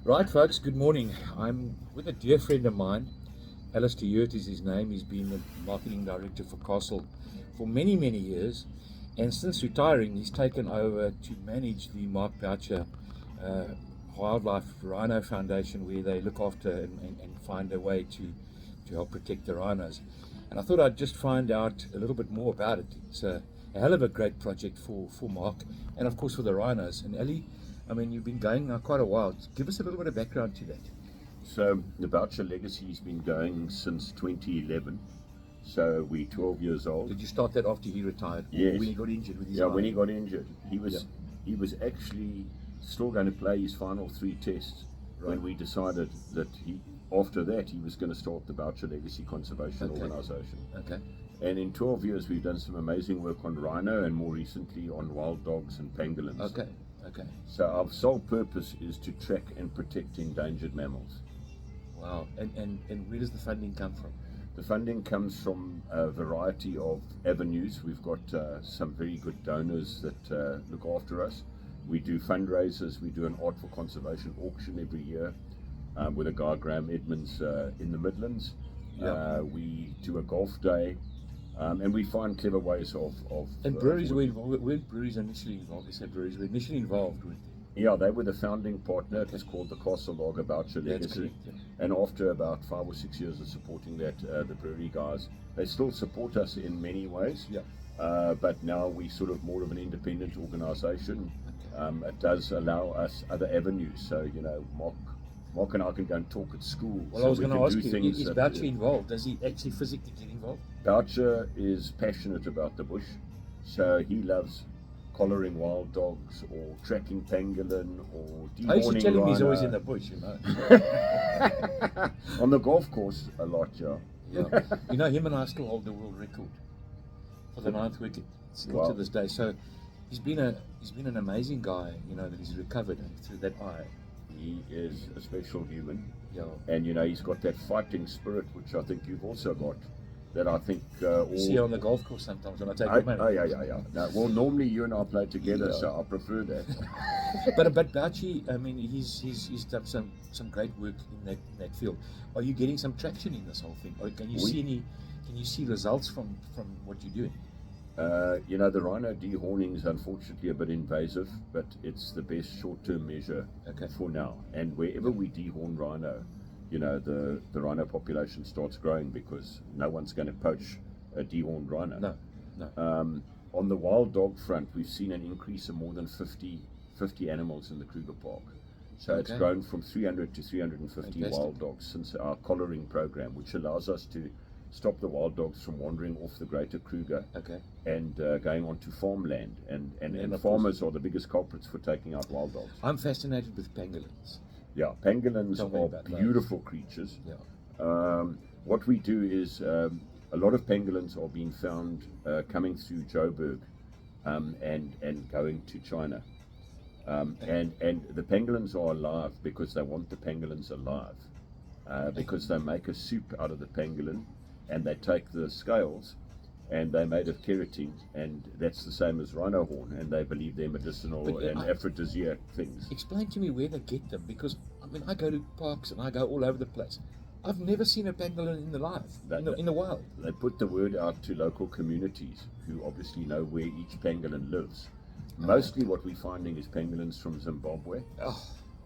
Right, folks, good morning. I'm with a dear friend of mine. Alastair Hewitt is his name. He's been the marketing director for Castle for many, many years. And since retiring, he's taken over to manage the Mark Boucher uh, Wildlife Rhino Foundation, where they look after and find a way to help protect the rhinos. And I thought I'd just find out a little bit more about it. It's a hell of a great project for Mark and, of course, for the rhinos. And Ellie, I mean, you've been going now quite a while. Give us a little bit of background to that. So the Boucher Legacy has been going since 2011. So we're 12 years old. Did you start that after he retired? Yes. Or when he got injured with his Yeah, eye? when he got injured, he was actually still going to play his final 3 tests when we decided that after that he was going to start the Boucher Legacy Conservation Organisation. Okay. And in 12 years we've done some amazing work on rhino and more recently on wild dogs and pangolins. Okay. So our sole purpose is to track and protect endangered mammals. Wow. And where does the funding come from? The funding comes from a variety of avenues. We've got some very good donors that look after us. We do fundraisers. We do an Art for Conservation auction every year with a guy, Graham Edmonds, in the Midlands. We do a golf day. And we find clever ways of And breweries were involved. Weren't breweries initially involved? They said breweries were initially involved, weren't they? Yeah, they were the founding partner. It was called the Castle Lager Boucher Legacy. That's correct, yeah. And after about 5 or 6 years of supporting that, the brewery guys, they still support us in many ways. Yeah. But now we sort of more of an independent organisation. It does allow us other avenues. So, Mark and I can go and talk at school. Well, so I was going to ask you, is that, Boucher involved? Does he actually physically get involved? Boucher is passionate about the bush. So he loves collaring wild dogs or tracking pangolin or dehorning I used to tell him he's rhino. always in the bush, On the golf course, a lot, yeah. Yeah. Him and I still hold the world record for the 9th wicket, still to this day. So he's been an amazing guy, that he's recovered through that eye. He is a special human. Yeah. And, he's got that fighting spirit, which I think you've also got. That I think you see on the golf course sometimes when I take him out. Oh, yeah. No, well, normally you and I play together, so I prefer that. But Boucher, I mean, he's done some great work in that field. Are you getting some traction in this whole thing? Or can you see results from what you're doing? The rhino dehorning is unfortunately a bit invasive, but it's the best short-term measure for now. And wherever we dehorn rhino, the rhino population starts growing because no one's going to poach a dehorned rhino. No. On the wild dog front, we've seen an increase of more than 50 animals in the Kruger Park. So it's grown from 300 to 350 wild dogs since our collaring program, which allows us to stop the wild dogs from wandering off the greater Kruger and going onto farmland. And farmers are the biggest culprits for taking out wild dogs. I'm fascinated with pangolins. Yeah, pangolins are beautiful creatures. Yeah. What we do is a lot of pangolins are being found coming through Joburg and going to China. And the pangolins are alive because they want the pangolins alive. Because they make a soup out of the pangolin and they take the scales and they're made of keratin, and that's the same as rhino horn, and they believe they're medicinal and aphrodisiac things. Explain to me where they get them, because I go to parks and I go all over the place. I've never seen a pangolin in the wild. They put the word out to local communities who obviously know where each pangolin lives. Mostly what we're finding is pangolins from Zimbabwe.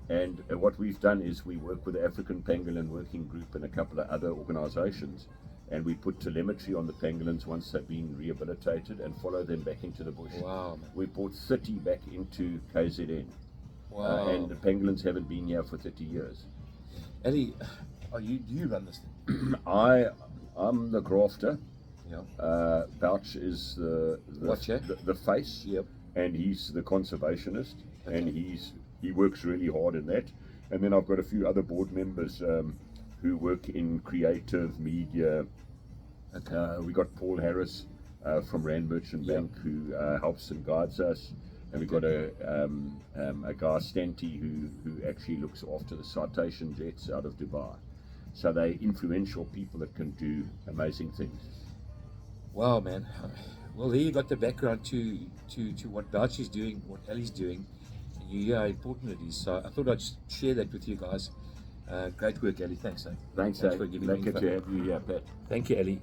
And what we've done is we work with the African Pangolin Working Group and a couple of other organizations, and we put telemetry on the pangolins once they've been rehabilitated and follow them back into the bush. Wow. We brought 30 back into KZN. Wow. And the pangolins haven't been here for 30 years. Ellie, do you run this thing? I'm the grafter. Yeah. Bouch is the face. Yep. And he's the conservationist, and he works really hard in that. And then I've got a few other board members who work in creative media. We got Paul Harris from Rand Merchant Bank who helps and guides us, and we've got a guy Stanty who actually looks after the citation jets out of Dubai. So they're influential people that can do amazing things. Wow, man. Well, here you got the background to what Boucher's doing, what Ellie's doing. you hear how important it is. So I thought I'd share that with you guys. Great work, Ali. Thanks, Thanks for giving me Lekker info. to have you here, Pat. Thank you, Ali.